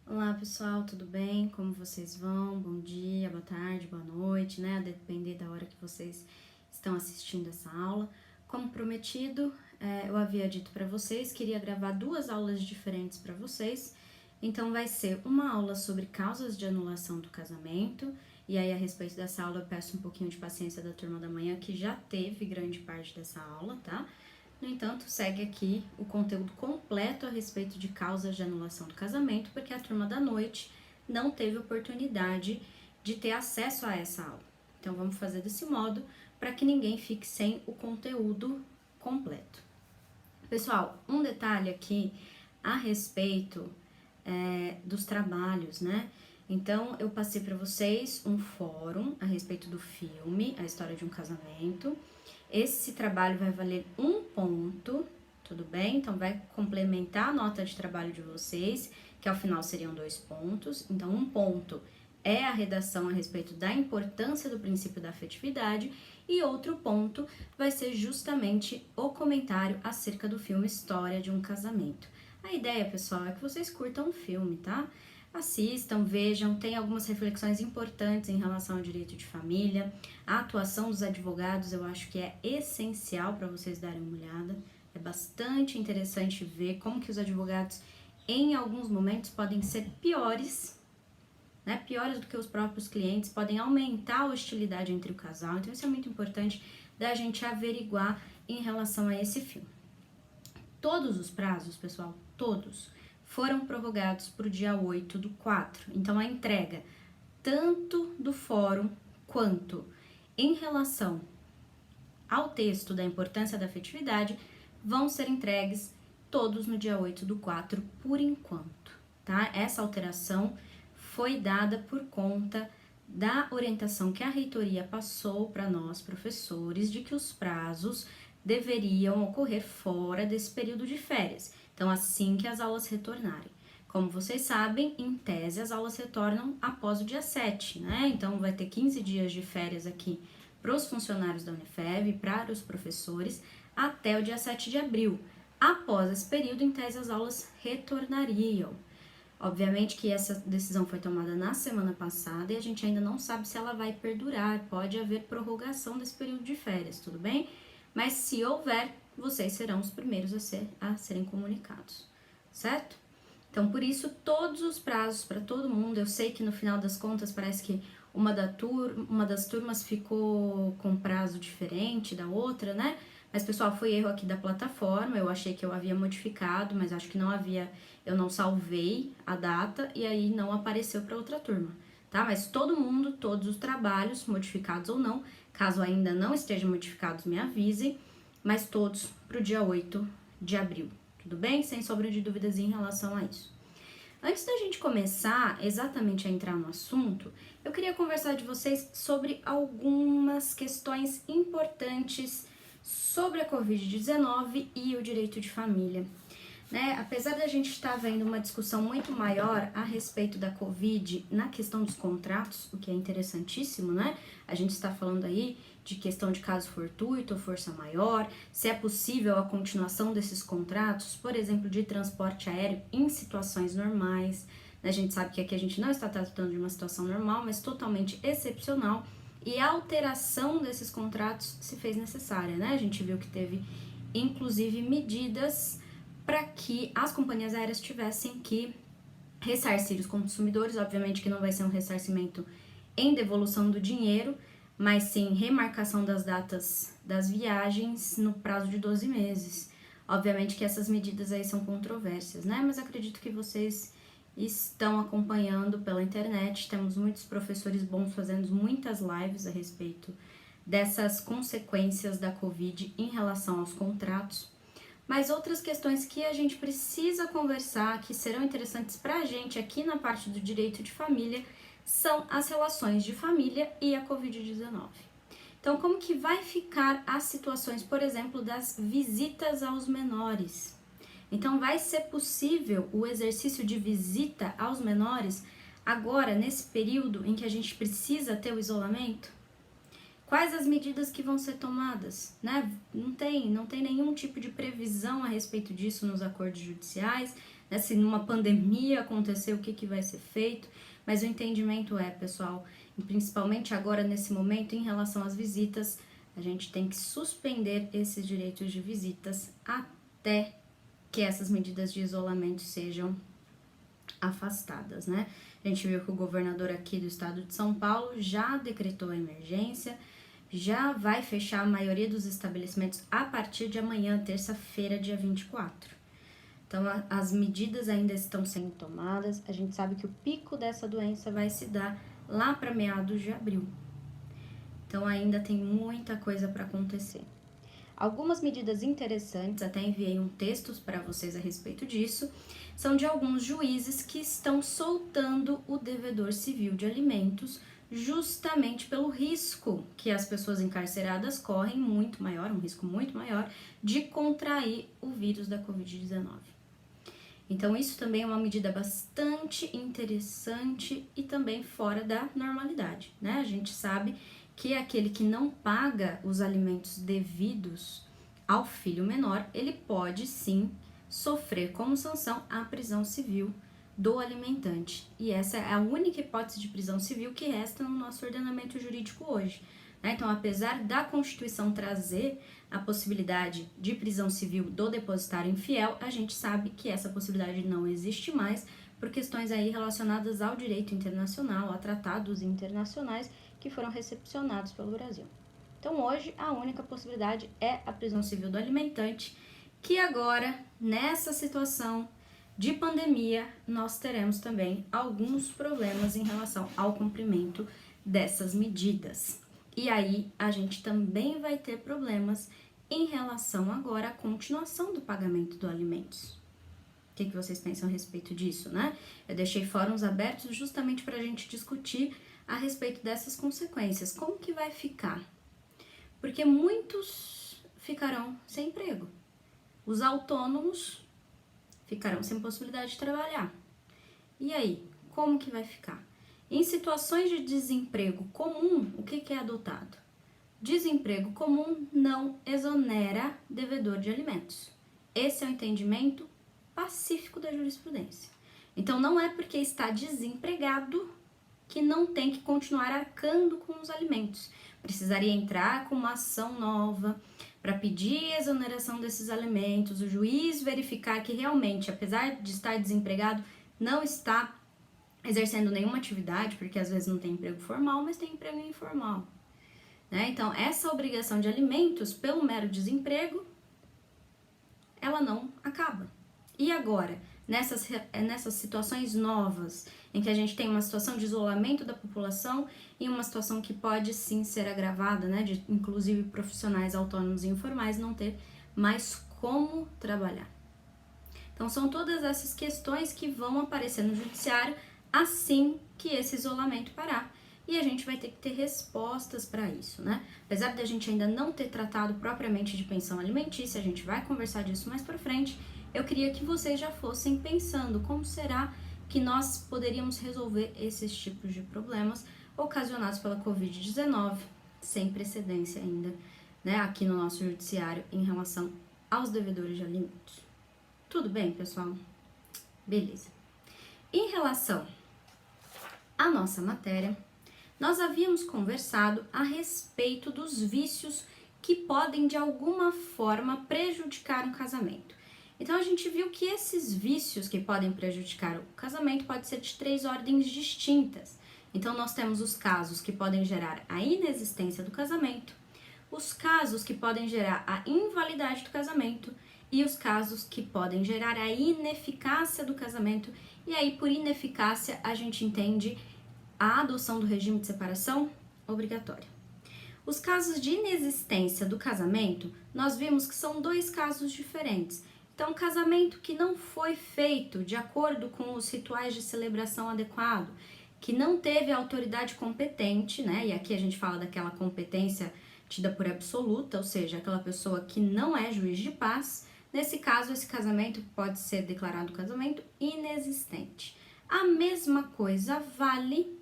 Olá pessoal, tudo bem? Como vocês vão? Bom dia, boa tarde, boa noite, né? A depender da hora que vocês estão assistindo essa aula. Como prometido, eu havia dito para vocês, queria gravar duas aulas diferentes para vocês. Então vai ser uma aula sobre causas de anulação do casamento, e aí a respeito dessa aula eu peço um pouquinho de paciência da turma da manhã, que já teve grande parte dessa aula, tá? No entanto, segue aqui o conteúdo completo a respeito de causas de anulação do casamento, porque a turma da noite não teve oportunidade de ter acesso a essa aula. Então, vamos fazer desse modo para que ninguém fique sem o conteúdo completo. Pessoal, um detalhe aqui a respeito dos trabalhos, né? Então, eu passei para vocês um fórum a respeito do filme A História de um Casamento. Esse trabalho vai valer 1 ponto, tudo bem? Então, vai complementar a nota de trabalho de vocês, que ao final seriam 2 pontos. Então, 1 ponto é a redação a respeito da importância do princípio da afetividade, e outro ponto vai ser justamente o comentário acerca do filme História de um Casamento. A ideia, pessoal, é que vocês curtam o filme, tá? Assistam, vejam, tem algumas reflexões importantes em relação ao direito de família. A atuação dos advogados eu acho que é essencial para vocês darem uma olhada. É bastante interessante ver como que os advogados, em alguns momentos, podem ser piores, né? Piores do que os próprios clientes, podem aumentar a hostilidade entre o casal. Então isso é muito importante da gente averiguar em relação a esse filme. Todos os prazos, pessoal, todos, foram prorrogados para o dia 8/4. Então, a entrega tanto do fórum quanto em relação ao texto da importância da afetividade vão ser entregues todos no dia 8/4 por enquanto, tá? Essa alteração foi dada por conta da orientação que a reitoria passou para nós, professores, de que os prazos deveriam ocorrer fora desse período de férias. Então, assim que as aulas retornarem. Como vocês sabem, em tese, as aulas retornam após o dia 7, né? Então, vai ter 15 dias de férias aqui para os funcionários da Unifev, para os professores, até o dia 7 de abril. Após esse período, em tese, as aulas retornariam. Obviamente que essa decisão foi tomada na semana passada e a gente ainda não sabe se ela vai perdurar, pode haver prorrogação desse período de férias, tudo bem? Mas se houver, vocês serão os primeiros a serem comunicados, certo? Então, por isso, todos os prazos para todo mundo, eu sei que no final das contas parece que uma das turmas ficou com prazo diferente da outra, né? Mas, pessoal, foi erro aqui da plataforma, eu achei que eu havia modificado, mas acho que não havia, eu não salvei a data e aí não apareceu para outra turma, tá? Mas todo mundo, todos os trabalhos, modificados ou não, caso ainda não estejam modificados, me avisem, mas todos para o dia 8 de abril, tudo bem? Sem sombra de dúvidas em relação a isso. Antes da gente começar exatamente a entrar no assunto, eu queria conversar de vocês sobre algumas questões importantes sobre a Covid-19 e o direito de família. Né? Apesar da gente estar vendo uma discussão muito maior a respeito da Covid na questão dos contratos, o que é interessantíssimo, né? A gente está falando aí de questão de caso fortuito ou força maior, se é possível a continuação desses contratos, por exemplo, de transporte aéreo em situações normais. A gente sabe que aqui a gente não está tratando de uma situação normal, mas totalmente excepcional, e a alteração desses contratos se fez necessária, né? A gente viu que teve, inclusive, medidas para que as companhias aéreas tivessem que ressarcir os consumidores. Obviamente que não vai ser um ressarcimento em devolução do dinheiro, mas sim remarcação das datas das viagens no prazo de 12 meses. Obviamente que essas medidas aí são controversas, né? Mas acredito que vocês estão acompanhando pela internet. Temos muitos professores bons fazendo muitas lives a respeito dessas consequências da Covid em relação aos contratos. Mas outras questões que a gente precisa conversar, que serão interessantes para a gente aqui na parte do direito de família, são as relações de família e a Covid-19. Então, como que vai ficar as situações, por exemplo, das visitas aos menores? Então, vai ser possível o exercício de visita aos menores agora, nesse período em que a gente precisa ter o isolamento? Quais as medidas que vão ser tomadas, né? Não tem nenhum tipo de previsão a respeito disso nos acordos judiciais, né? Se numa pandemia acontecer, o que vai ser feito. Mas o entendimento é, pessoal, e principalmente agora nesse momento, em relação às visitas, a gente tem que suspender esses direitos de visitas até que essas medidas de isolamento sejam afastadas, né? A gente viu que o governador aqui do estado de São Paulo já decretou a emergência, já vai fechar a maioria dos estabelecimentos a partir de amanhã, terça-feira, dia 24. Então, as medidas ainda estão sendo tomadas. A gente sabe que o pico dessa doença vai se dar lá para meados de abril. Então, ainda tem muita coisa para acontecer. Algumas medidas interessantes, até enviei um texto para vocês a respeito disso, são de alguns juízes que estão soltando o devedor civil de alimentos justamente pelo risco que as pessoas encarceradas correm muito maior, um risco muito maior, de contrair o vírus da Covid-19. Então, isso também é uma medida bastante interessante e também fora da normalidade, né? A gente sabe que aquele que não paga os alimentos devidos ao filho menor, ele pode sim sofrer como sanção a prisão civil do alimentante. E essa é a única hipótese de prisão civil que resta no nosso ordenamento jurídico hoje, né? Então, apesar da Constituição trazer a possibilidade de prisão civil do depositário infiel, a gente sabe que essa possibilidade não existe mais por questões aí relacionadas ao direito internacional, a tratados internacionais que foram recepcionados pelo Brasil. Então, hoje, a única possibilidade é a prisão civil do alimentante, que agora, nessa situação de pandemia, nós teremos também alguns problemas em relação ao cumprimento dessas medidas. E aí, a gente também vai ter problemas em relação agora à continuação do pagamento dos alimentos. O que vocês pensam a respeito disso, né? Eu deixei fóruns abertos justamente para a gente discutir a respeito dessas consequências. Como que vai ficar? Porque muitos ficarão sem emprego. Os autônomos ficarão sem possibilidade de trabalhar. E aí, como que vai ficar? Em situações de desemprego comum, o que é adotado? Desemprego comum não exonera devedor de alimentos. Esse é o entendimento pacífico da jurisprudência. Então, não é porque está desempregado que não tem que continuar arcando com os alimentos. Precisaria entrar com uma ação nova para pedir exoneração desses alimentos, o juiz verificar que realmente, apesar de estar desempregado, não está exercendo nenhuma atividade, porque às vezes não tem emprego formal, mas tem emprego informal, né? Então, essa obrigação de alimentos, pelo mero desemprego, ela não acaba. E agora, nessas situações novas, em que a gente tem uma situação de isolamento da população e uma situação que pode sim ser agravada, né, de inclusive profissionais autônomos e informais não ter mais como trabalhar. Então, são todas essas questões que vão aparecer no judiciário assim que esse isolamento parar. E a gente vai ter que ter respostas para isso, né? Apesar de a gente ainda não ter tratado propriamente de pensão alimentícia, a gente vai conversar disso mais para frente. Eu queria que vocês já fossem pensando como será que nós poderíamos resolver esses tipos de problemas ocasionados pela Covid-19, sem precedência ainda, né, aqui no nosso judiciário em relação aos devedores de alimentos. Tudo bem, pessoal? Beleza. Em relação à nossa matéria, nós havíamos conversado a respeito dos vícios que podem de alguma forma prejudicar um casamento. Então, a gente viu que esses vícios que podem prejudicar o casamento podem ser de 3 ordens distintas. Então, nós temos os casos que podem gerar a inexistência do casamento, os casos que podem gerar a invalidade do casamento e os casos que podem gerar a ineficácia do casamento. E aí, por ineficácia, a gente entende a adoção do regime de separação obrigatória. Os casos de inexistência do casamento, nós vimos que são 2 casos diferentes. Então, casamento que não foi feito de acordo com os rituais de celebração adequado, que não teve a autoridade competente, né? E aqui a gente fala daquela competência tida por absoluta, ou seja, aquela pessoa que não é juiz de paz. Nesse caso, esse casamento pode ser declarado casamento inexistente. A mesma coisa vale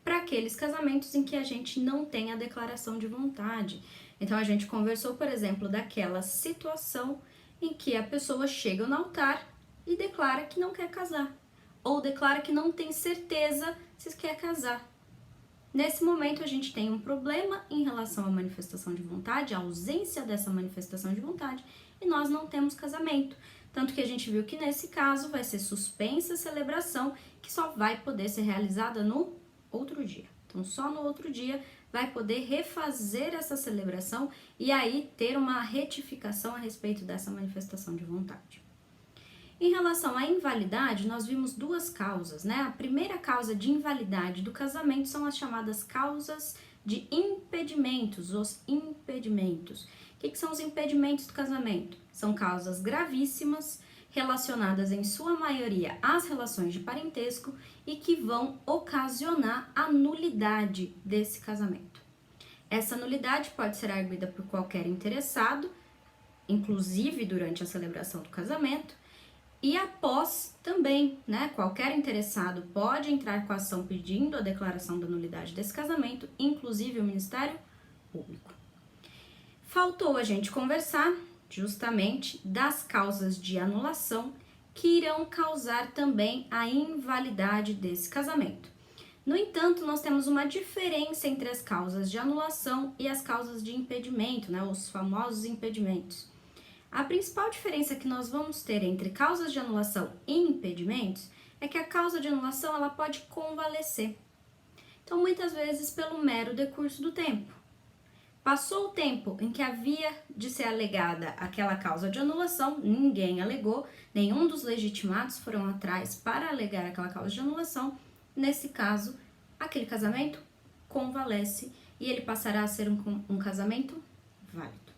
para aqueles casamentos em que a gente não tem a declaração de vontade. Então, a gente conversou, por exemplo, daquela situação em que a pessoa chega no altar e declara que não quer casar, ou declara que não tem certeza se quer casar. Nesse momento, a gente tem um problema em relação à manifestação de vontade, a ausência dessa manifestação de vontade, e nós não temos casamento. Tanto que a gente viu que nesse caso vai ser suspensa a celebração, que só vai poder ser realizada no outro dia. Então, só no outro dia vai poder refazer essa celebração e aí ter uma retificação a respeito dessa manifestação de vontade. Em relação à invalidade, nós vimos duas causas, né? A primeira causa de invalidade do casamento são as chamadas causas de impedimentos, os impedimentos. O que são os impedimentos do casamento? São causas gravíssimas, relacionadas em sua maioria às relações de parentesco e que vão ocasionar a nulidade desse casamento. Essa nulidade pode ser arguida por qualquer interessado, inclusive durante a celebração do casamento, e após também, né? Qualquer interessado pode entrar com a ação pedindo a declaração da nulidade desse casamento, inclusive o Ministério Público. Faltou a gente conversar justamente das causas de anulação que irão causar também a invalidade desse casamento. No entanto, nós temos uma diferença entre as causas de anulação e as causas de impedimento, né? Os famosos impedimentos. A principal diferença que nós vamos ter entre causas de anulação e impedimentos é que a causa de anulação ela pode convalescer. Então, muitas vezes, pelo mero decurso do tempo. Passou o tempo em que havia de ser alegada aquela causa de anulação, ninguém alegou, nenhum dos legitimados foram atrás para alegar aquela causa de anulação. Nesse caso, aquele casamento convalesce e ele passará a ser um casamento válido.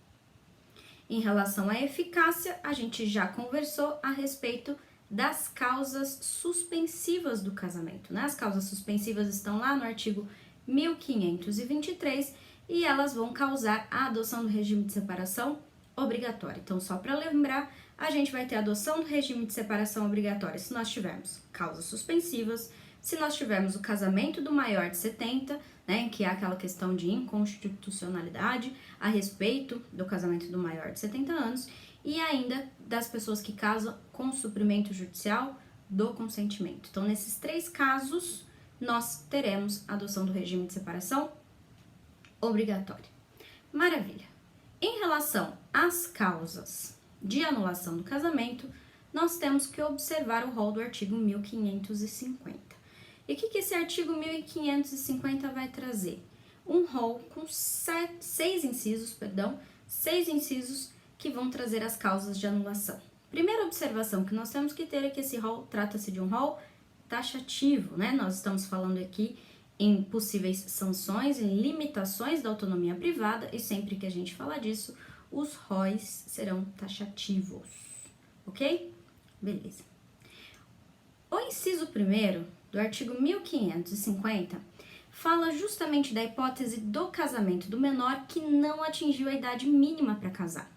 Em relação à eficácia, a gente já conversou a respeito das causas suspensivas do casamento, né? As causas suspensivas estão lá no artigo 1523 e elas vão causar a adoção do regime de separação obrigatória. Então, só para lembrar, a gente vai ter a adoção do regime de separação obrigatória se nós tivermos causas suspensivas, se nós tivermos o casamento do maior de 70, né, que é aquela questão de inconstitucionalidade a respeito do casamento do maior de 70 anos, e ainda das pessoas que casam com suprimento judicial do consentimento. Então, nesses três casos, nós teremos a adoção do regime de separação obrigatória. Maravilha! Em relação às causas de anulação do casamento, nós temos que observar o rol do artigo 1550. E o que esse artigo 1550 vai trazer? Um rol com seis incisos que vão trazer as causas de anulação. Primeira observação que nós temos que ter é que esse rol trata-se de um rol taxativo, né? Nós estamos falando aqui em possíveis sanções, em limitações da autonomia privada, e sempre que a gente falar disso, os róis serão taxativos, ok? Beleza. O inciso 1º do artigo 1550 fala justamente da hipótese do casamento do menor que não atingiu a idade mínima para casar.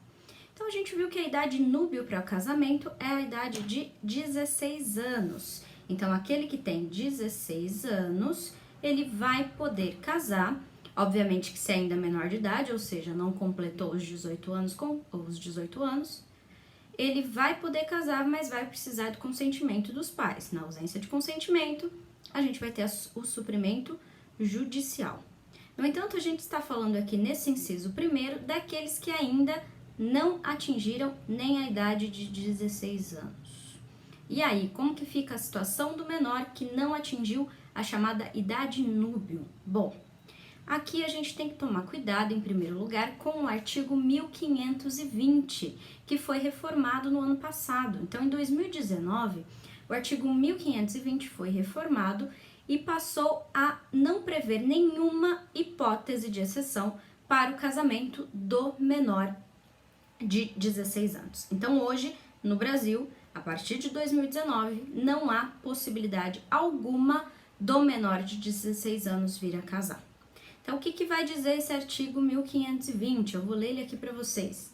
Então, a gente viu que a idade núbio para o casamento é a idade de 16 anos. Então, aquele que tem 16 anos, ele vai poder casar, obviamente que se ainda é menor de idade, ou seja, não completou os 18 anos, ele vai poder casar, mas vai precisar do consentimento dos pais. Na ausência de consentimento, a gente vai ter o suprimento judicial. No entanto, a gente está falando aqui nesse inciso 1º daqueles que ainda não atingiram nem a idade de 16 anos. E aí, como que fica a situação do menor que não atingiu a chamada idade núbio? Bom, aqui a gente tem que tomar cuidado, em primeiro lugar, com o artigo 1520, que foi reformado no ano passado. Então, em 2019, o artigo 1520 foi reformado e passou a não prever nenhuma hipótese de exceção para o casamento do menor de 16 anos. Então, hoje, no Brasil, a partir de 2019, não há possibilidade alguma do menor de 16 anos vir a casar. Então, o que vai dizer esse artigo 1520? Eu vou ler ele aqui para vocês.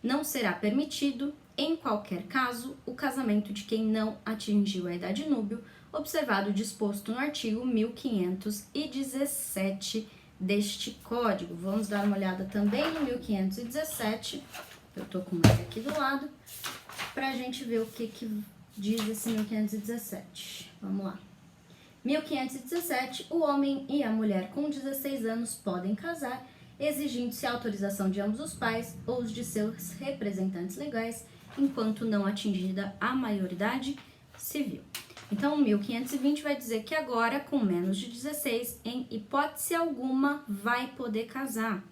Não será permitido, em qualquer caso, o casamento de quem não atingiu a idade núbio, observado o disposto no artigo 1517 deste Código. Vamos dar uma olhada também no 1517, eu tô com ele aqui do lado, para a gente ver o que diz esse 1517? Vamos lá. 1517, o homem e a mulher com 16 anos podem casar, exigindo-se a autorização de ambos os pais ou de seus representantes legais, enquanto não atingida a maioridade civil. Então, 1520 vai dizer que agora, com menos de 16, em hipótese alguma, vai poder casar.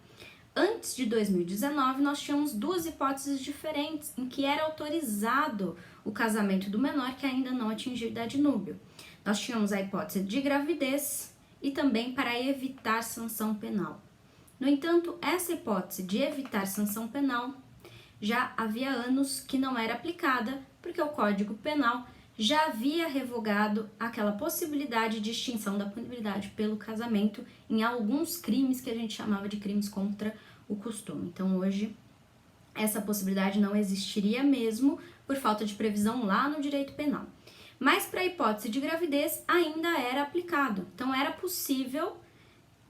Antes de 2019, nós tínhamos duas hipóteses diferentes em que era autorizado o casamento do menor que ainda não atingiu a idade núbil. Nós tínhamos a hipótese de gravidez e também para evitar sanção penal. No entanto, essa hipótese de evitar sanção penal já havia anos que não era aplicada, porque o Código Penal já havia revogado aquela possibilidade de extinção da punibilidade pelo casamento em alguns crimes que a gente chamava de crimes contra o costume. Então, hoje, essa possibilidade não existiria mesmo por falta de previsão lá no direito penal. Mas para a hipótese de gravidez ainda era aplicado. Então, era possível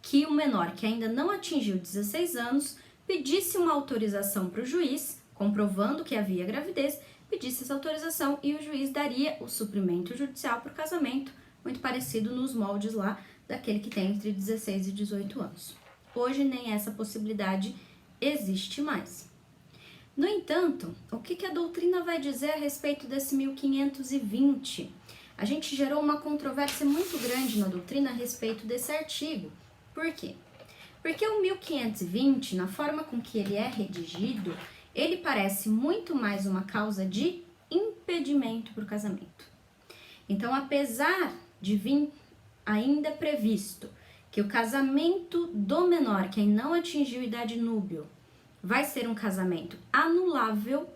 que o menor que ainda não atingiu 16 anos pedisse uma autorização para o juiz, comprovando que havia gravidez, pedisse essa autorização e o juiz daria o suprimento judicial para o casamento, muito parecido nos moldes lá daquele que tem entre 16 e 18 anos. Hoje nem essa possibilidade existe mais. No entanto, o que a doutrina vai dizer a respeito desse 1520? A gente gerou uma controvérsia muito grande na doutrina a respeito desse artigo. Por quê? Porque o 1520, na forma com que ele é redigido, ele parece muito mais uma causa de impedimento para o casamento. Então, apesar de vir ainda previsto que o casamento do menor, quem não atingiu idade núbil, vai ser um casamento anulável,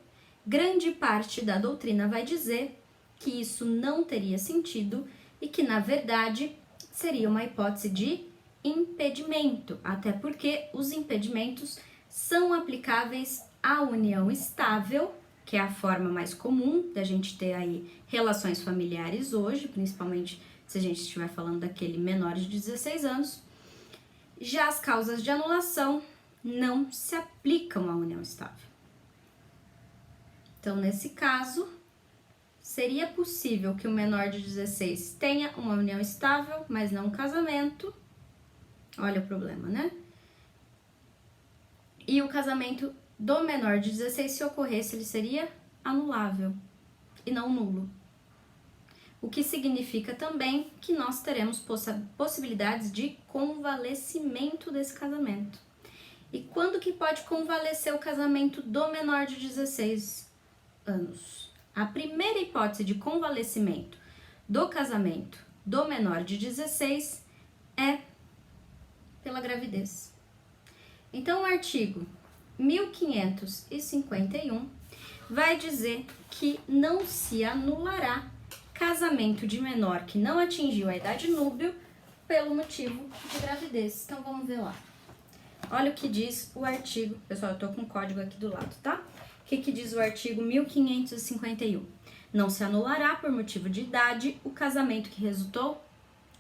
grande parte da doutrina vai dizer que isso não teria sentido e que, na verdade, seria uma hipótese de impedimento, até porque os impedimentos são aplicáveis à união estável, que é a forma mais comum da gente ter aí relações familiares hoje, principalmente se a gente estiver falando daquele menor de 16 anos. Já as causas de anulação não se aplicam à união estável. Então, nesse caso, seria possível que o menor de 16 tenha uma união estável, mas não um casamento. Olha o problema, né? E o casamento do menor de 16, se ocorresse, ele seria anulável e não nulo. O que significa também que nós teremos possibilidades de convalescimento desse casamento. E quando que pode convalescer o casamento do menor de 16 anos? A primeira hipótese de convalescimento do casamento do menor de 16 é pela gravidez. Então, o artigo 1551 vai dizer que não se anulará casamento de menor que não atingiu a idade núbil pelo motivo de gravidez. Então, vamos ver lá. Olha o que diz o artigo. Pessoal, eu tô com o código aqui do lado, tá? O que diz o artigo 1551? Não se anulará por motivo de idade o casamento que resultou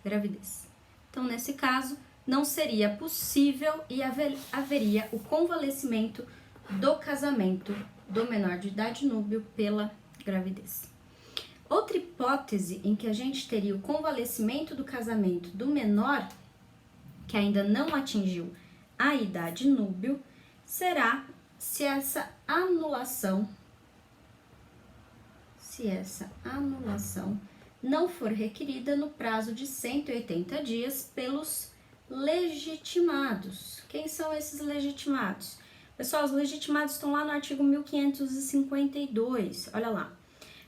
gravidez. Então, nesse caso, não seria possível e haveria o convalescimento do casamento do menor de idade núbil pela gravidez. Outra hipótese em que a gente teria o convalescimento do casamento do menor, que ainda não atingiu a idade núbil, será se essa anulação não for requerida no prazo de 180 dias pelos legitimados. Quem são esses legitimados? Pessoal, os legitimados estão lá no artigo 1552. Olha lá.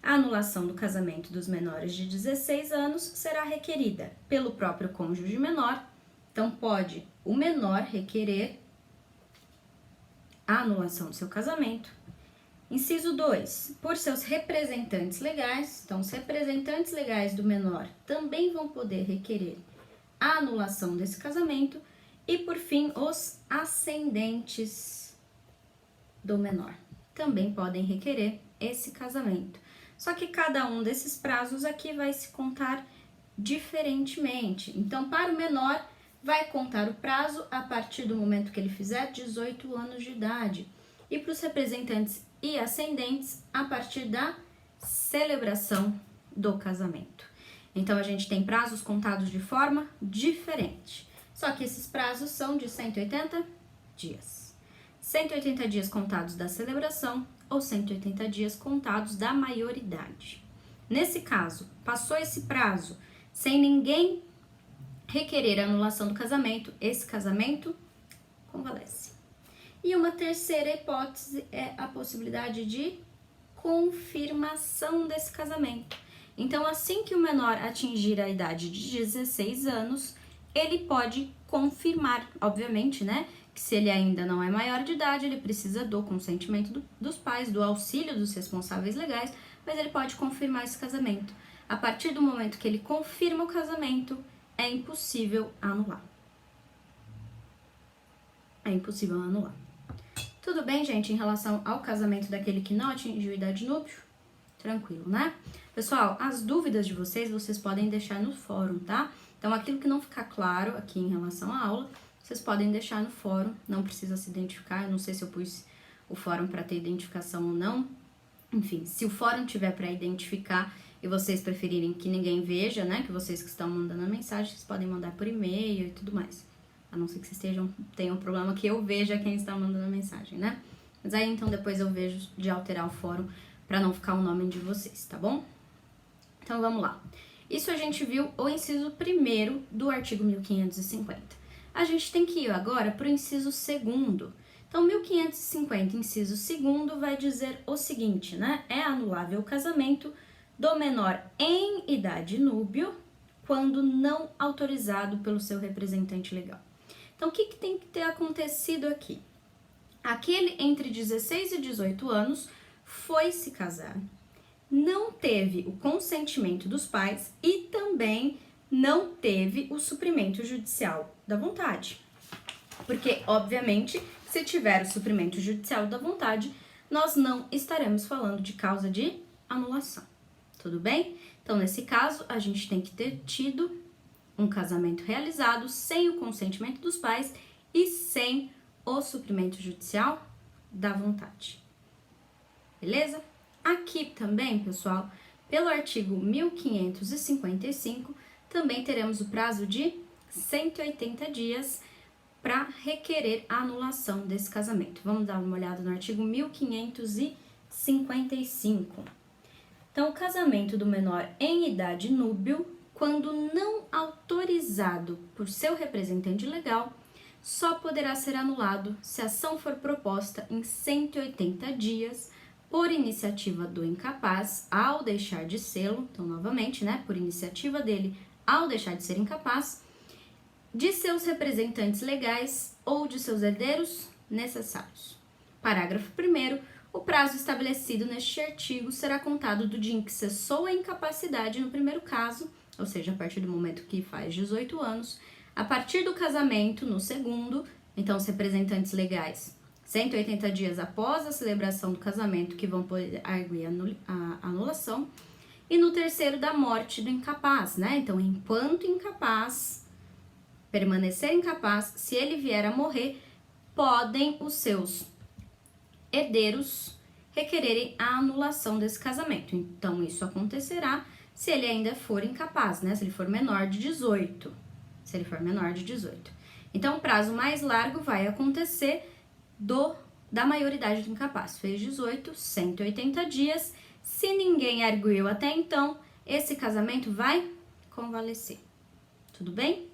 A anulação do casamento dos menores de 16 anos será requerida pelo próprio cônjuge menor. Então, pode o menor requerer a anulação do seu casamento. Inciso 2. Por seus representantes legais. Então, os representantes legais do menor também vão poder requerer a anulação desse casamento. E, por fim, os ascendentes do menor também podem requerer esse casamento. Só que cada um desses prazos aqui vai se contar diferentemente. Então, para o menor, vai contar o prazo a partir do momento que ele fizer 18 anos de idade. E para os representantes e ascendentes, a partir da celebração do casamento. Então, a gente tem prazos contados de forma diferente. Só que esses prazos são de 180 dias. 180 dias contados da celebração ou 180 dias contados da maioridade. Nesse caso, passou esse prazo sem ninguém requerer a anulação do casamento, esse casamento convalesce. E uma terceira hipótese é a possibilidade de confirmação desse casamento. Então, assim que o menor atingir a idade de 16 anos, ele pode confirmar, obviamente, né? Que se ele ainda não é maior de idade, ele precisa do consentimento dos pais, do auxílio dos responsáveis legais, mas ele pode confirmar esse casamento. A partir do momento que ele confirma o casamento, é impossível anular. É impossível anular. Tudo bem, gente, em relação ao casamento daquele que não atingiu a idade núbio? Tranquilo, né? Pessoal, as dúvidas de vocês podem deixar no fórum, tá? Então, aquilo que não ficar claro aqui em relação à aula, vocês podem deixar no fórum, não precisa se identificar. Eu não sei se eu pus o fórum para ter identificação ou não. Enfim, se o fórum tiver para identificar e vocês preferirem que ninguém veja, né, que vocês que estão mandando a mensagem, vocês podem mandar por e-mail e tudo mais. A não ser que vocês tenham um problema que eu veja quem está mandando a mensagem, né? Mas aí, então, depois eu vejo de alterar o fórum para não ficar o nome de vocês, tá bom? Então, vamos lá. Isso a gente viu o inciso 1º do artigo 1550. A gente tem que ir agora para o inciso 2º. Então, 1550, inciso 2º, vai dizer o seguinte, né? É anulável o casamento do menor em idade núbio quando não autorizado pelo seu representante legal. Então, o que tem que ter acontecido aqui? Aquele entre 16 e 18 anos foi se casar, não teve o consentimento dos pais e também não teve o suprimento judicial da vontade. Porque, obviamente, se tiver o suprimento judicial da vontade, nós não estaremos falando de causa de anulação. Tudo bem? Então, nesse caso, a gente tem que ter tido um casamento realizado sem o consentimento dos pais e sem o suprimento judicial da vontade. Beleza? Aqui também, pessoal, pelo artigo 1555, também teremos o prazo de 180 dias para requerer a anulação desse casamento. Vamos dar uma olhada no artigo 1555. Então, o casamento do menor em idade núbio, quando não autorizado por seu representante legal, só poderá ser anulado se a ação for proposta em 180 dias por iniciativa do incapaz ao deixar de sê-lo, então novamente, né, por iniciativa dele ao deixar de ser incapaz, de seus representantes legais ou de seus herdeiros necessários. Parágrafo 1º. O prazo estabelecido neste artigo será contado do dia em que cessou a incapacidade no primeiro caso, ou seja, a partir do momento que faz 18 anos, a partir do casamento no segundo, então os representantes legais, 180 dias após a celebração do casamento que vão poder arguir a anulação, e no terceiro da morte do incapaz, né? Então, enquanto incapaz, permanecer incapaz, se ele vier a morrer, podem os seus herdeiros requererem a anulação desse casamento. Então, isso acontecerá se ele ainda for incapaz, né? Se ele for menor de 18. Se ele for menor de 18. Então, o prazo mais largo vai acontecer da maioridade do incapaz. Fez 18, 180 dias. Se ninguém arguiu até então, esse casamento vai convalescer. Tudo bem?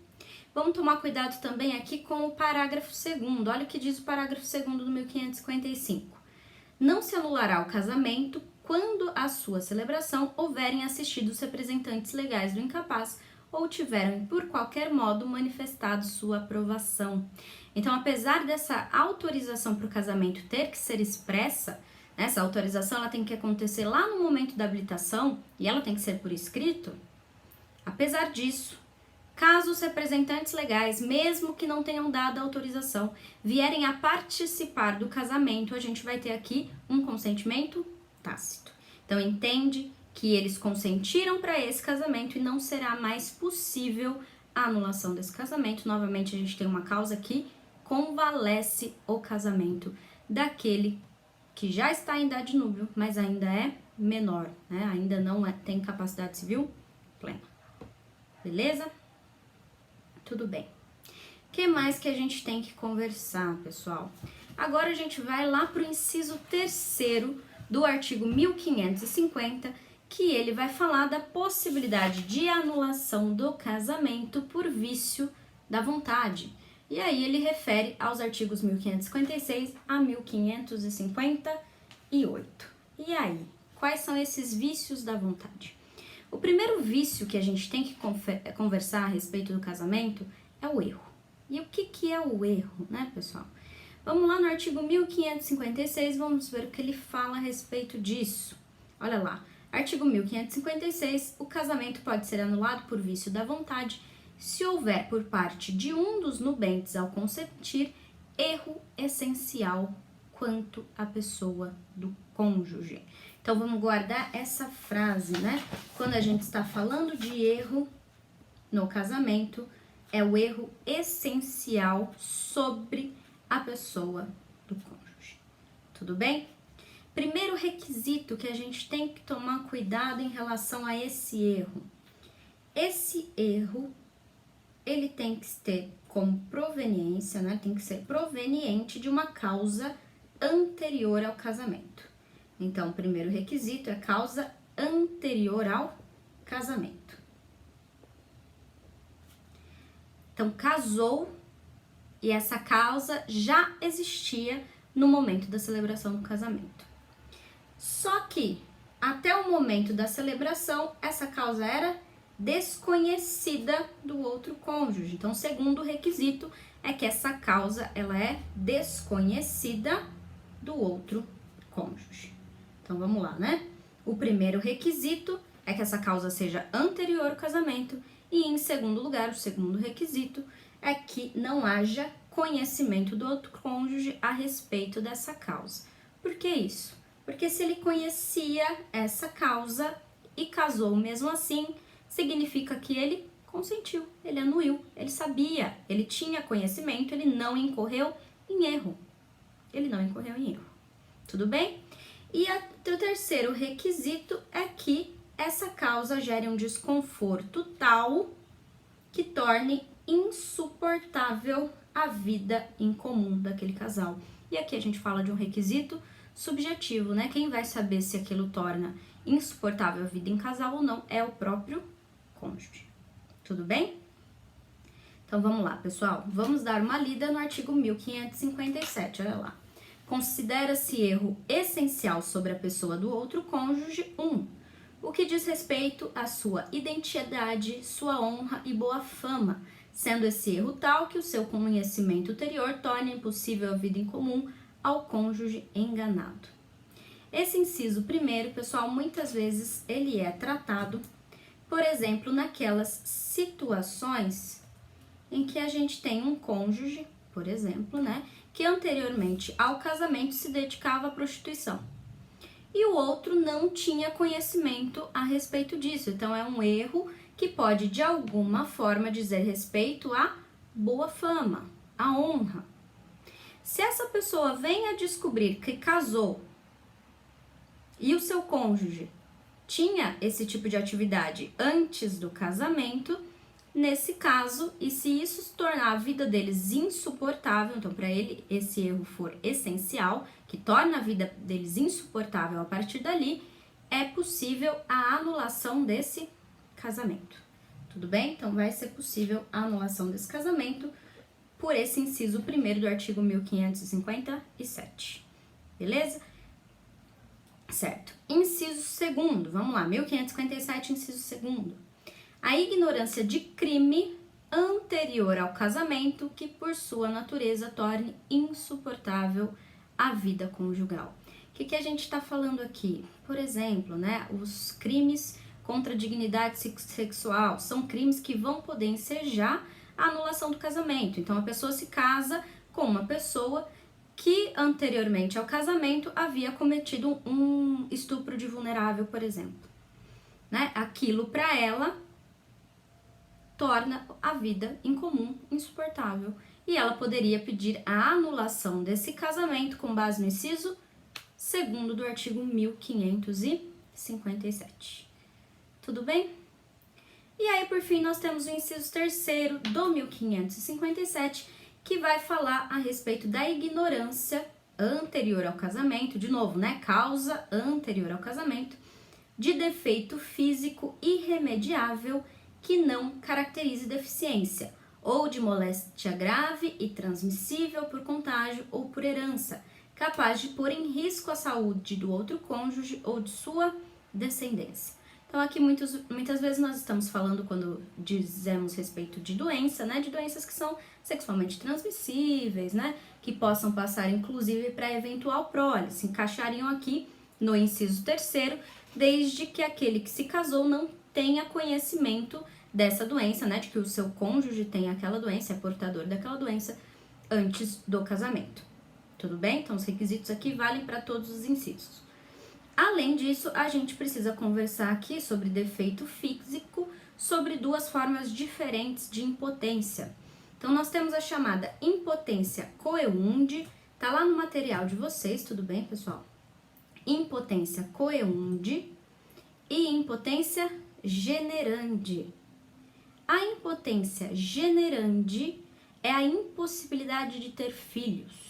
Vamos tomar cuidado também aqui com o parágrafo 2º. Olha o que diz o parágrafo 2º do 1555. Não se anulará o casamento quando a sua celebração houverem assistido os representantes legais do incapaz ou tiverem, por qualquer modo, manifestado sua aprovação. Então, apesar dessa autorização para o casamento ter que ser expressa, essa autorização ela tem que acontecer lá no momento da habilitação e ela tem que ser por escrito, apesar disso, caso os representantes legais, mesmo que não tenham dado a autorização, vierem a participar do casamento, a gente vai ter aqui um consentimento tácito. Então, entende que eles consentiram para esse casamento e não será mais possível a anulação desse casamento. Novamente, a gente tem uma causa que convalesce o casamento daquele que já está em idade núbio, mas ainda é menor, né? Ainda não tem capacidade civil plena. Beleza? Tudo bem. O que mais que a gente tem que conversar, pessoal? Agora a gente vai lá para o inciso 3º do artigo 1550, que ele vai falar da possibilidade de anulação do casamento por vício da vontade. E aí ele refere aos artigos 1556 a 1558. E aí, quais são esses vícios da vontade? O primeiro vício que a gente tem que conversar a respeito do casamento é o erro. E o que é o erro, né, pessoal? Vamos lá no artigo 1556, vamos ver o que ele fala a respeito disso. Olha lá, artigo 1556, o casamento pode ser anulado por vício da vontade se houver por parte de um dos nubentes ao consentir erro essencial quanto à pessoa do cônjuge. Então vamos guardar essa frase, né? Quando a gente está falando de erro no casamento, é o erro essencial sobre a pessoa do cônjuge. Tudo bem? Primeiro requisito que a gente tem que tomar cuidado em relação a esse erro. Esse erro, ele tem que ter como proveniência, né? Tem que ser proveniente de uma causa anterior ao casamento. Então, o primeiro requisito é causa anterior ao casamento. Então, casou e essa causa já existia no momento da celebração do casamento. Só que, até o momento da celebração, essa causa era desconhecida do outro cônjuge. Então, o segundo requisito é que essa causa ela é desconhecida do outro cônjuge. Então, vamos lá, né? O primeiro requisito é que essa causa seja anterior ao casamento e, em segundo lugar, o segundo requisito é que não haja conhecimento do outro cônjuge a respeito dessa causa. Por que isso? Porque se ele conhecia essa causa e casou mesmo assim, significa que ele consentiu, ele anuiu, ele sabia, ele tinha conhecimento, ele não incorreu em erro. Ele não incorreu em erro. Tudo bem? E o terceiro requisito é que essa causa gere um desconforto tal que torne insuportável a vida em comum daquele casal. E aqui a gente fala de um requisito subjetivo, né? Quem vai saber se aquilo torna insuportável a vida em casal ou não é o próprio cônjuge. Tudo bem? Então vamos lá, pessoal. Vamos dar uma lida no artigo 1557, olha lá. Considera-se erro essencial sobre a pessoa do outro cônjuge 1. O que diz respeito à sua identidade, sua honra e boa fama, sendo esse erro tal que o seu conhecimento ulterior torne impossível a vida em comum ao cônjuge enganado. Esse inciso primeiro, pessoal, muitas vezes ele é tratado, por exemplo, naquelas situações em que a gente tem um cônjuge, por exemplo, né, que anteriormente ao casamento se dedicava à prostituição. E o outro não tinha conhecimento a respeito disso. Então, é um erro que pode, de alguma forma, dizer respeito à boa fama, à honra. Se essa pessoa vem a descobrir que casou e o seu cônjuge tinha esse tipo de atividade antes do casamento, nesse caso, e se isso se tornar a vida deles insuportável, então para ele esse erro for essencial, que torna a vida deles insuportável a partir dali, é possível a anulação desse casamento. Tudo bem? Então vai ser possível a anulação desse casamento por esse inciso primeiro do artigo 1557. Beleza? Certo. Inciso segundo, vamos lá, 1557, inciso segundo. A ignorância de crime anterior ao casamento que, por sua natureza, torne insuportável a vida conjugal. O que a gente está falando aqui? Por exemplo, né, os crimes contra a dignidade sexual são crimes que vão poder ensejar a anulação do casamento. Então, a pessoa se casa com uma pessoa que anteriormente ao casamento havia cometido um estupro de vulnerável, por exemplo. Né? Aquilo para ela torna a vida em comum insuportável. E ela poderia pedir a anulação desse casamento com base no inciso segundo do artigo 1557. 1557. Tudo bem? E aí, por fim, nós temos o inciso 3º do 1557, que vai falar a respeito da ignorância anterior ao casamento, de novo, né? Causa anterior ao casamento, de defeito físico irremediável que não caracterize deficiência, ou de moléstia grave e transmissível por contágio ou por herança, capaz de pôr em risco a saúde do outro cônjuge ou de sua descendência. Então aqui muitas vezes nós estamos falando, quando dizemos respeito de doença, né, de doenças que são sexualmente transmissíveis, né, que possam passar inclusive para eventual prole, se encaixariam aqui no inciso 3º, desde que aquele que se casou não tenha conhecimento dessa doença, né, de que o seu cônjuge tem aquela doença, é portador daquela doença antes do casamento. Tudo bem? Então os requisitos aqui valem para todos os incisos. Além disso, a gente precisa conversar aqui sobre defeito físico, sobre duas formas diferentes de impotência. Então nós temos a chamada impotência coeunde, tá lá no material de vocês, tudo bem, pessoal? Impotência coeunde e impotência generande. A impotência generande é a impossibilidade de ter filhos.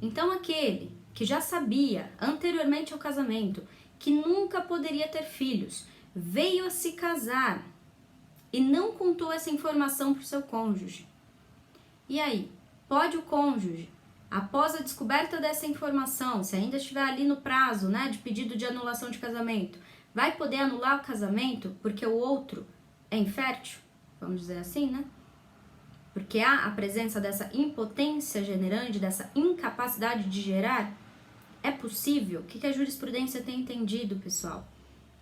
Então, aquele que já sabia anteriormente ao casamento que nunca poderia ter filhos, veio a se casar e não contou essa informação para o seu cônjuge. E aí, pode o cônjuge, após a descoberta dessa informação, se ainda estiver ali no prazo, né, de pedido de anulação de casamento, vai poder anular o casamento porque o outro é infértil? Vamos dizer assim, né? Porque há a presença dessa impotência generande, dessa incapacidade de gerar. É possível? O que a jurisprudência tem entendido, pessoal?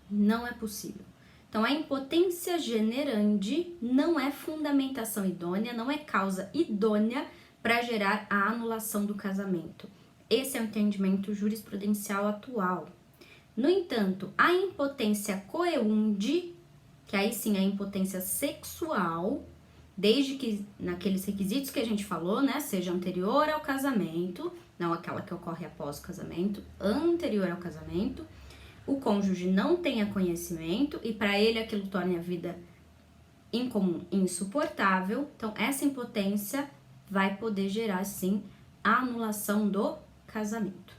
Não é possível. Então, a impotência generande não é fundamentação idônea, não é causa idônea para gerar a anulação do casamento. Esse é o entendimento jurisprudencial atual. No entanto, a impotência coeunde, que aí sim é a impotência sexual, desde que naqueles requisitos que a gente falou, né, seja anterior ao casamento, não aquela que ocorre após o casamento, anterior ao casamento, o cônjuge não tenha conhecimento e para ele aquilo torne a vida incomum, insuportável. Então, essa impotência vai poder gerar, sim, a anulação do casamento.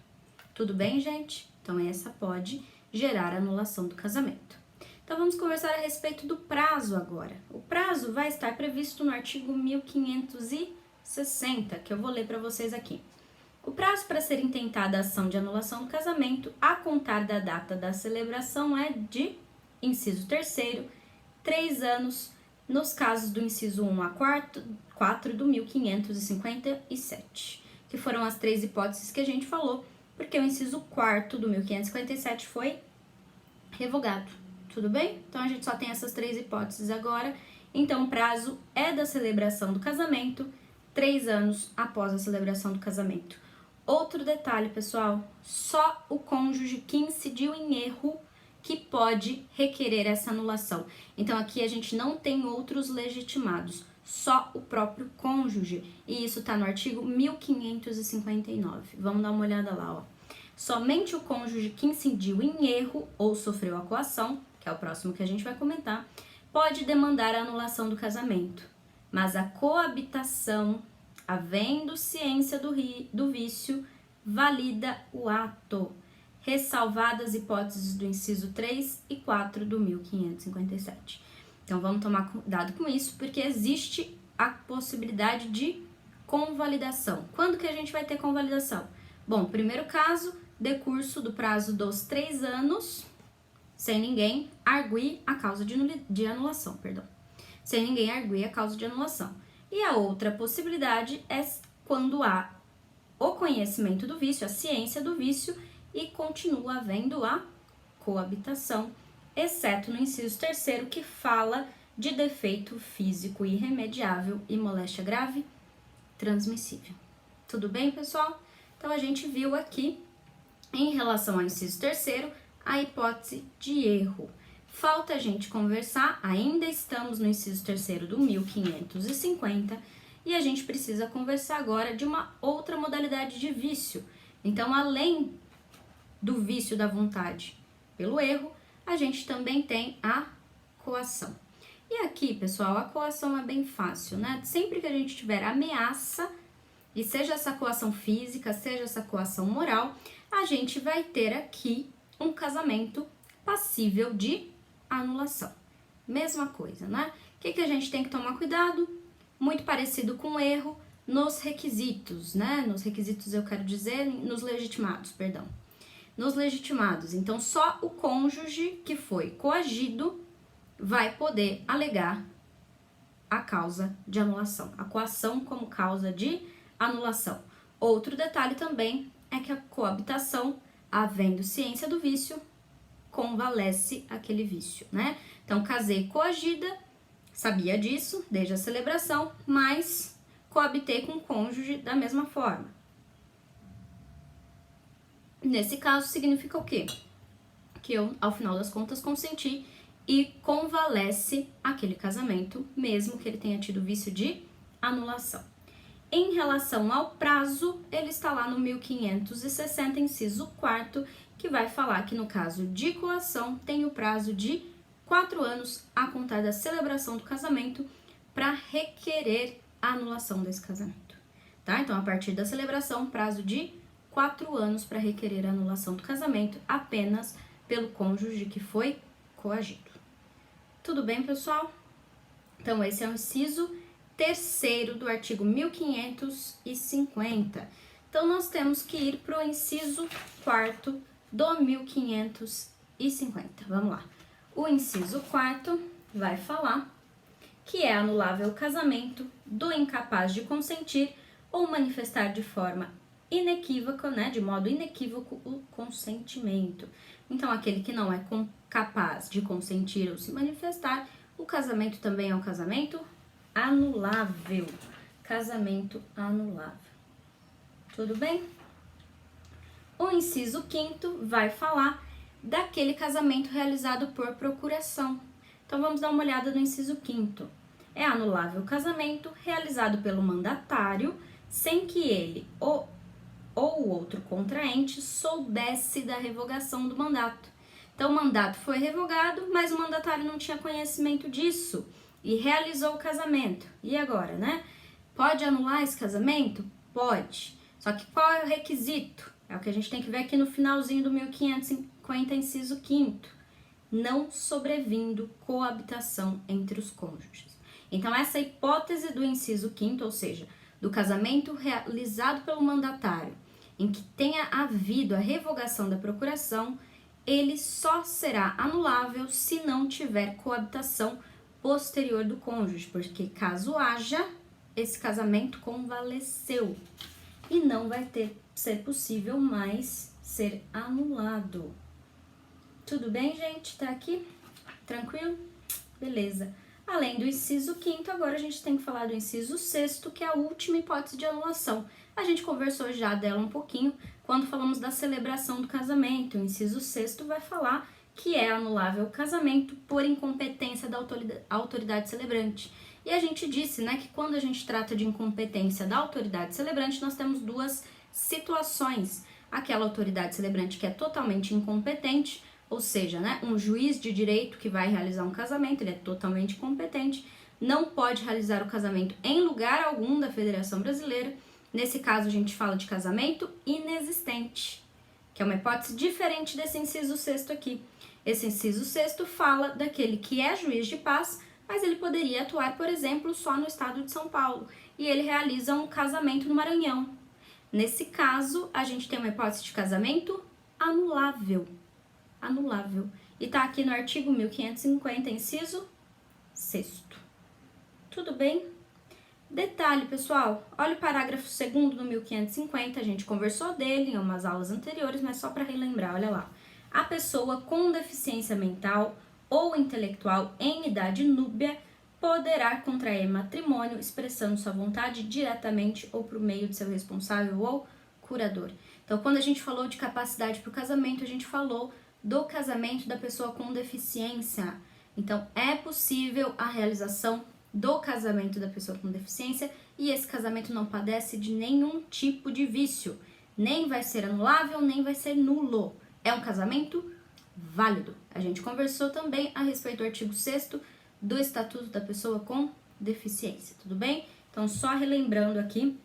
Tudo bem, gente? Então, essa pode gerar a anulação do casamento. Então, vamos conversar a respeito do prazo agora. O prazo vai estar previsto no artigo 1560, que eu vou ler para vocês aqui. O prazo para ser intentada a ação de anulação do casamento, a contar da data da celebração, é de, inciso 3º, 3 anos, nos casos do inciso 1 a 4 do 1557, que foram as 3 hipóteses que a gente falou, porque o inciso 4º do 1557 foi revogado. Tudo bem? Então, a gente só tem essas 3 hipóteses agora. Então, o prazo é da celebração do casamento, 3 anos após a celebração do casamento. Outro detalhe, pessoal, só o cônjuge que incidiu em erro que pode requerer essa anulação. Então, aqui a gente não tem outros legitimados, só o próprio cônjuge. E isso está no artigo 1559. Vamos dar uma olhada lá, ó. Somente o cônjuge que incidiu em erro ou sofreu a coação, que é o próximo que a gente vai comentar, pode demandar a anulação do casamento, mas a coabitação, havendo ciência do vício, valida o ato, ressalvadas hipóteses do inciso 3 e 4 do 1557. Então, vamos tomar cuidado com isso, porque existe a possibilidade de convalidação. Quando que a gente vai ter convalidação? Bom, primeiro caso, decurso do prazo dos 3 anos, sem ninguém arguir a causa de anulação, perdão. Sem ninguém arguir a causa de anulação. E a outra possibilidade é quando há o conhecimento do vício, a ciência do vício, e continua havendo a coabitação, exceto no inciso 3º, que fala de defeito físico irremediável e moléstia grave transmissível. Tudo bem, pessoal? Então, a gente viu aqui, em relação ao inciso 3º, a hipótese de erro. Falta a gente conversar, ainda estamos no inciso 3º do 1550, e a gente precisa conversar agora de uma outra modalidade de vício. Então, além do vício da vontade pelo erro, a gente também tem a coação. E aqui, pessoal, a coação é bem fácil, né? Sempre que a gente tiver ameaça, e seja essa coação física, seja essa coação moral, a gente vai ter aqui um casamento passível de anulação. Mesma coisa, né? O que a gente tem que tomar cuidado? Muito parecido com o erro nos requisitos, né? Nos requisitos eu quero dizer, nos legitimados, perdão. Nos legitimados, então só o cônjuge que foi coagido vai poder alegar a causa de anulação, a coação como causa de anulação. Outro detalhe também é que a coabitação, havendo ciência do vício, convalesce aquele vício, né? Então, casei coagida, sabia disso desde a celebração, mas coabitei com o cônjuge da mesma forma. Nesse caso, significa o quê? Que eu, ao final das contas, consenti e convalesce aquele casamento, mesmo que ele tenha tido vício de anulação. Em relação ao prazo, ele está lá no 1560, inciso 4º, que vai falar que no caso de coação tem o prazo de 4 anos a contar da celebração do casamento para requerer a anulação desse casamento, tá? Então, a partir da celebração, prazo de 4 anos para requerer a anulação do casamento apenas pelo cônjuge que foi coagido. Tudo bem, pessoal? Então, esse é o inciso 3º do artigo 1550. Então, nós temos que ir para o inciso 4º do 1550. Vamos lá. O inciso 4º vai falar que é anulável o casamento do incapaz de consentir ou manifestar de forma inequívoca, né, de modo inequívoco, o consentimento. Então, aquele que não é capaz de consentir ou se manifestar, o casamento também é um casamento anulável. Casamento anulável. Tudo bem? O inciso 5º vai falar daquele casamento realizado por procuração. Então, vamos dar uma olhada no inciso 5º. É anulável o casamento realizado pelo mandatário sem que ele ou o outro contraente soubesse da revogação do mandato. Então, o mandato foi revogado, mas o mandatário não tinha conhecimento disso e realizou o casamento. E agora, né? Pode anular esse casamento? Pode. Só que qual é o requisito? É o que a gente tem que ver aqui no finalzinho do 1550, inciso 5º. Não sobrevindo coabitação entre os cônjuges. Então, essa hipótese do inciso 5º, ou seja, do casamento realizado pelo mandatário, em que tenha havido a revogação da procuração, ele só será anulável se não tiver coabitação posterior do cônjuge, porque caso haja, esse casamento convalesceu e não vai ser possível mais ser anulado. Tudo bem, gente? Tá aqui? Tranquilo? Beleza. Além do inciso 5º, agora a gente tem que falar do inciso 6º, que é a última hipótese de anulação. A gente conversou já dela um pouquinho quando falamos da celebração do casamento. O inciso 6º vai falar que é anulável o casamento por incompetência da autoridade celebrante. E a gente disse, né, que quando a gente trata de incompetência da autoridade celebrante, nós temos duas situações. Aquela autoridade celebrante que é totalmente incompetente, ou seja, né, um juiz de direito que vai realizar um casamento, ele é totalmente incompetente, não pode realizar o casamento em lugar algum da Federação Brasileira. Nesse caso, a gente fala de casamento inexistente, que é uma hipótese diferente desse inciso 6º aqui. Esse inciso 6º fala daquele que é juiz de paz, mas ele poderia atuar, por exemplo, só no estado de São Paulo, e ele realiza um casamento no Maranhão. Nesse caso, a gente tem uma hipótese de casamento anulável. Anulável. E tá aqui no artigo 1550, inciso 6º. Tudo bem? Detalhe, pessoal, olha o parágrafo 2º do 1550, a gente conversou dele em umas aulas anteriores, mas só para relembrar, olha lá. A pessoa com deficiência mental ou intelectual em idade núbia poderá contrair matrimônio expressando sua vontade diretamente ou por meio de seu responsável ou curador. Então, quando a gente falou de capacidade para o casamento, a gente falou do casamento da pessoa com deficiência. Então, é possível a realização do casamento da pessoa com deficiência e esse casamento não padece de nenhum tipo de vício. Nem vai ser anulável, nem vai ser nulo. É um casamento válido. A gente conversou também a respeito do artigo 6º do Estatuto da Pessoa com Deficiência, tudo bem? Então, só relembrando aqui,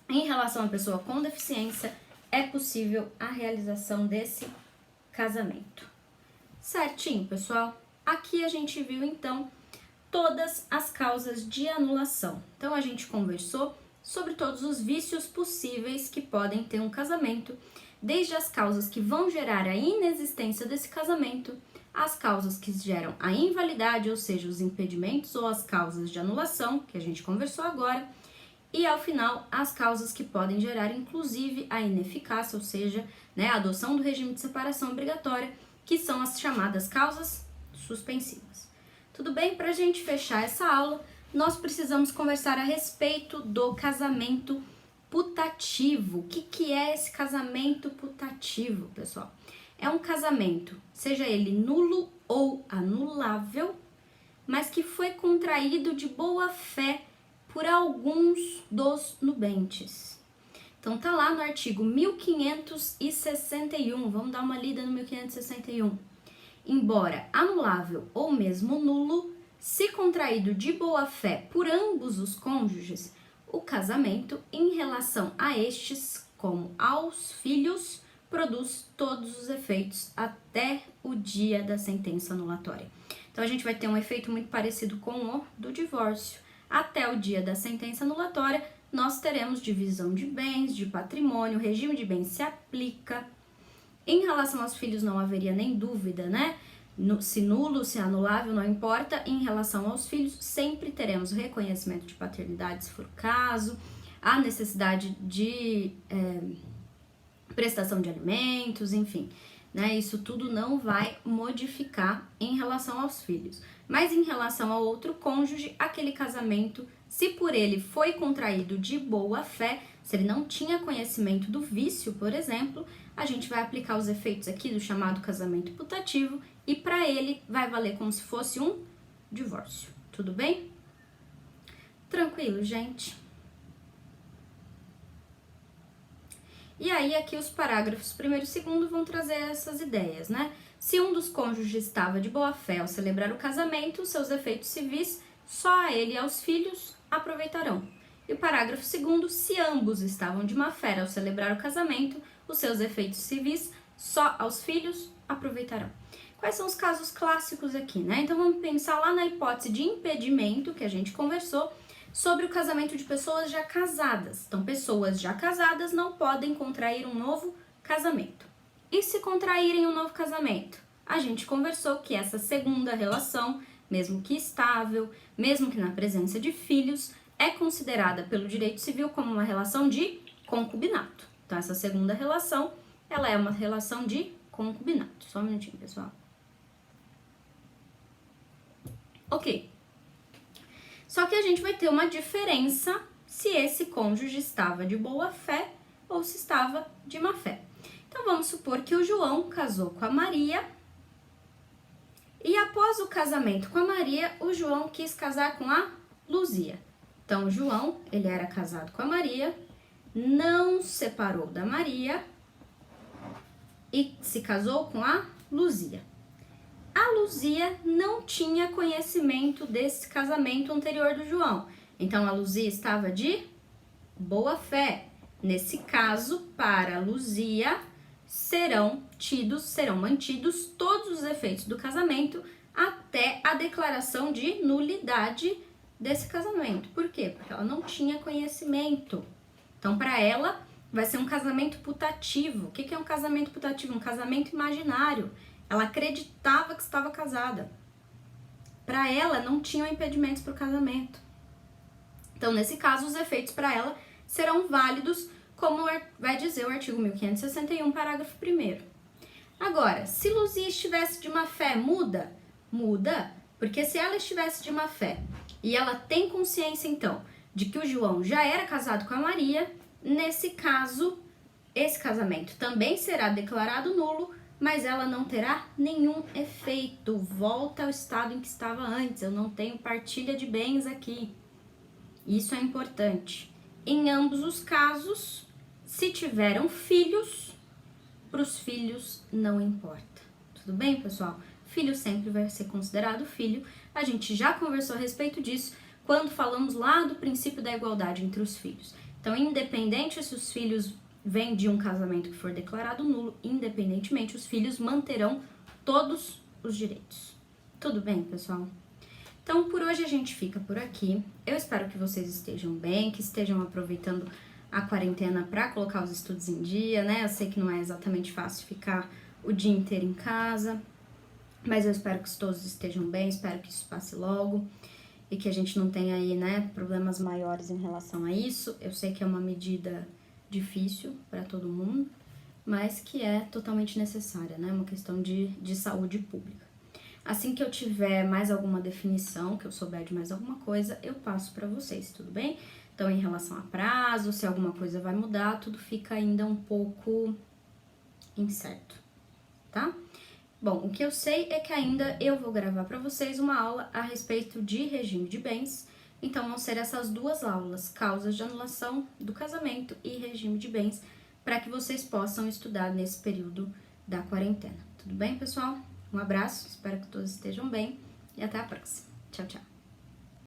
em relação à pessoa com deficiência, é possível a realização desse casamento. Certinho, pessoal? Aqui a gente viu, então, todas as causas de anulação. Então, a gente conversou sobre todos os vícios possíveis que podem ter um casamento, desde as causas que vão gerar a inexistência desse casamento, as causas que geram a invalidade, ou seja, os impedimentos ou as causas de anulação, que a gente conversou agora, e ao final, as causas que podem gerar inclusive a ineficácia, ou seja, a adoção do regime de separação obrigatória, que são as chamadas causas suspensivas. Tudo bem? Para a gente fechar essa aula, nós precisamos conversar a respeito do casamento putativo. O que é esse casamento putativo, pessoal? É um casamento, seja ele nulo ou anulável, mas que foi contraído de boa fé por alguns dos nubentes. Então tá lá no artigo 1561, vamos dar uma lida no 1561. Embora anulável ou mesmo nulo, se contraído de boa fé por ambos os cônjuges, o casamento em relação a estes, como aos filhos, produz todos os efeitos até o dia da sentença anulatória. Então a gente vai ter um efeito muito parecido com o do divórcio. Até o dia da sentença anulatória, nós teremos divisão de bens, de patrimônio, o regime de bens se aplica. Em relação aos filhos não haveria nem dúvida, Se nulo, se anulável, não importa. Em relação aos filhos, sempre teremos o reconhecimento de paternidade, se for o caso, a necessidade de prestação de alimentos, enfim, Isso tudo não vai modificar em relação aos filhos. Mas em relação ao outro cônjuge, aquele casamento, se por ele foi contraído de boa fé, se ele não tinha conhecimento do vício, por exemplo, a gente vai aplicar os efeitos aqui do chamado casamento putativo e para ele vai valer como se fosse um divórcio. Tudo bem? Tranquilo, gente? E aí aqui os parágrafos 1º e 2º vão trazer essas ideias, Se um dos cônjuges estava de boa fé ao celebrar o casamento, seus efeitos civis só a ele e aos filhos aproveitarão. E o parágrafo 2º, se ambos estavam de má fé ao celebrar o casamento, os seus efeitos civis só aos filhos aproveitarão. Quais são os casos clássicos aqui, Então vamos pensar lá na hipótese de impedimento que a gente conversou sobre o casamento de pessoas já casadas. Então, pessoas já casadas não podem contrair um novo casamento. E se contraírem um novo casamento? A gente conversou que essa segunda relação, mesmo que estável, mesmo que na presença de filhos, é considerada pelo direito civil como uma relação de concubinato. Então, essa segunda relação, ela é uma relação de concubinato. Só um minutinho, pessoal. Ok. Só que a gente vai ter uma diferença se esse cônjuge estava de boa fé ou se estava de má fé. Então, vamos supor que o João casou com a Maria e após o casamento com a Maria, o João quis casar com a Luzia. Então, o João, ele era casado com a Maria, não separou da Maria e se casou com a Luzia. A Luzia não tinha conhecimento desse casamento anterior do João. Então, a Luzia estava de boa fé. Nesse caso, para a Luzia, serão mantidos todos os efeitos do casamento até a declaração de nulidade desse casamento. Por quê? Porque ela não tinha conhecimento. Então, para ela, vai ser um casamento putativo. O que é um casamento putativo? Um casamento imaginário. Ela acreditava que estava casada. Para ela, não tinham impedimentos para o casamento. Então, nesse caso, os efeitos para ela serão válidos, como vai dizer o artigo 1561, parágrafo 1º. Agora, se Luzia estivesse de má fé, muda? Muda, porque se ela estivesse de má fé e ela tem consciência, então, de que o João já era casado com a Maria, nesse caso, esse casamento também será declarado nulo, mas ela não terá nenhum efeito. Volta ao estado em que estava antes. Eu não tenho partilha de bens aqui. Isso é importante. Em ambos os casos, se tiveram filhos, para os filhos não importa. Tudo tudo bem, pessoal? Filho sempre vai ser considerado filho. A gente já conversou a respeito disso quando falamos lá do princípio da igualdade entre os filhos. Então, independente se os filhos vêm de um casamento que for declarado nulo, independentemente, os filhos manterão todos os direitos. Tudo bem, pessoal? Então, por hoje a gente fica por aqui. Eu espero que vocês estejam bem, que estejam aproveitando a quarentena para colocar os estudos em dia, né? Eu sei que não é exatamente fácil ficar o dia inteiro em casa, mas eu espero que todos estejam bem, espero que isso passe logo e que a gente não tenha aí, né, problemas maiores em relação a isso. Eu sei que é uma medida difícil para todo mundo, mas que é totalmente necessária, né? Uma questão de saúde pública. Assim que eu tiver mais alguma definição, que eu souber de mais alguma coisa, eu passo para vocês, tudo bem? Então, em relação a prazo, se alguma coisa vai mudar, tudo fica ainda um pouco incerto, tá? Bom, o que eu sei é que ainda eu vou gravar para vocês uma aula a respeito de regime de bens. Então, vão ser essas duas aulas, causas de anulação do casamento e regime de bens, para que vocês possam estudar nesse período da quarentena. Tudo bem, pessoal? Um abraço, espero que todos estejam bem e até a próxima. Tchau, tchau.